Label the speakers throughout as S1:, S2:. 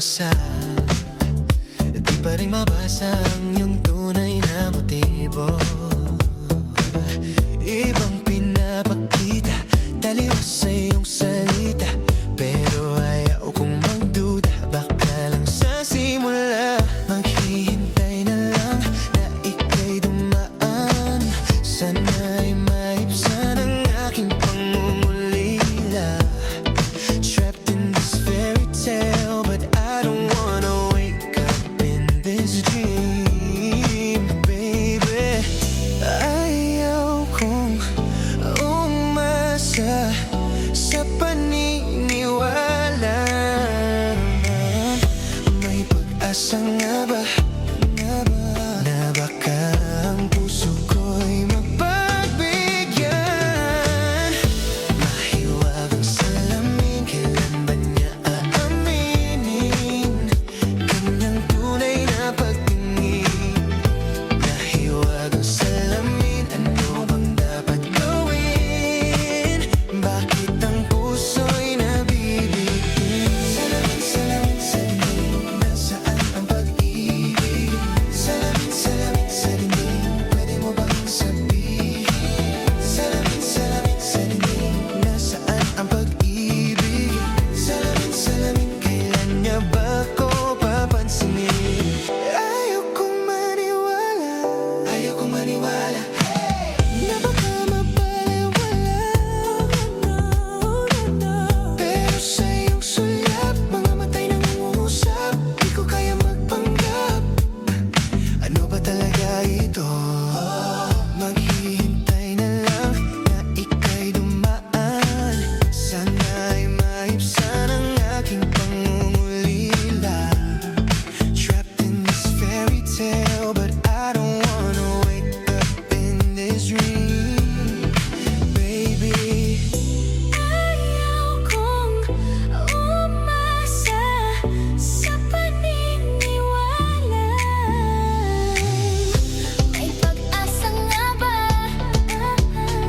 S1: seryosa, di pa rin mabasa ang iyong tunay na motibo. Ibang pinapakita, taliwas sa iyong salita, pero ayaw kong magduda, baka lang sa simula. Maghihintay na lang na ika'y dumaan, sana'y maibsan ang aking pangungulila. Trapped in this fairy tale, but I don't wanna wake up in this dream, baby. Ayaw kong umasa sa paniniwala. May pag-asa nga ba na baka ang puso ko'y mapagbigyan? Mahiwagang salamin, kailan ba niya aaminin kanyang tunay na pagtingin? Mahiwagang salamin, ano bang dapat gawin? Bakit ang puso'y nabibitin? Salamin, salamin sa dingding, nasaan ang pag-ibig? Salamin, salamin sa dingding, pwede mo bang sabihin? Salamin, salamin sa dingding, nasaan ang pag-ibig? Salamin, salamin, kailan niya ba ako papansinin? Ayaw kong maniwala, ayaw kong maniwala na baka mapaliwala. Pero sa iyong sulap, mga mata'y nangungusap, di ko kaya magpanggap. Ano ba talaga ito? Maghihintay na lang na ika'y dumaan, sana'y maibsan ang aking pangungulila. Trapped in this fairy tale, but I don't wanna wake up in this dream, baby.
S2: Ayaw kong umasa sa paniniwala. May pag-asa nga ba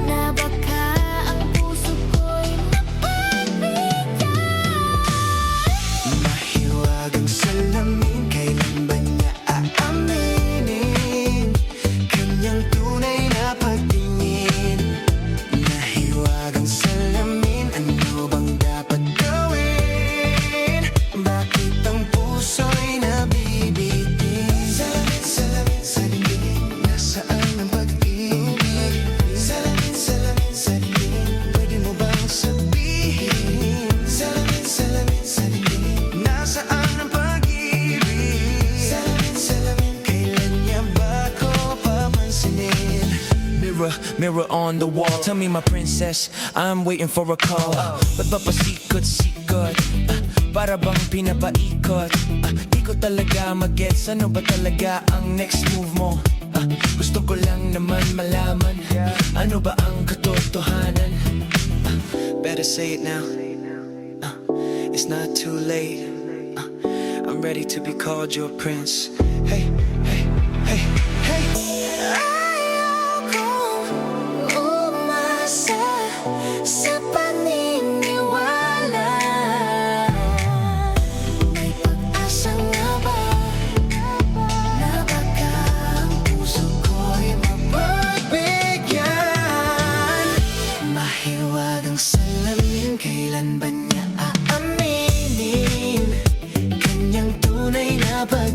S2: na baka ang puso ko'y mapagbigyan?
S1: Mahiwagang salamin, kailan ba niya aaminin kanyang tunay na pagtingin? Mahiwagang salamin, ano bang dapat gawin? Bakit ang puso'y nabibitin? Salamin, salamin sa dingding, nasaan ang pag-ibig? Salamin, salamin sa dingding, pwede mo bang sabihin? Salamin, salamin sa dingding, nasaan ang pag-ibig? Salamin, salamin, kailan niya ba ako papansinin?
S3: Mirror, mirror on the wall, tell me my princess, I'm waiting for a call. Ba't ba pasikot-sikot? Para bang pinapaikot? Di ko talaga magets, ano ba talaga ang next move mo? Gusto ko lang naman malaman, ano ba ang katotohanan?
S1: Better say it now. It's not too late. I'm ready to be called your prince. Hey, hey, hey, hey.
S2: Ayaw kong umasa sa paniniwala. May pag-asa nga ba na baka ang puso ko'y
S1: Pagbigyan, mahiwagang salamin, kailan ba niya aaminin kanyang tunay na pag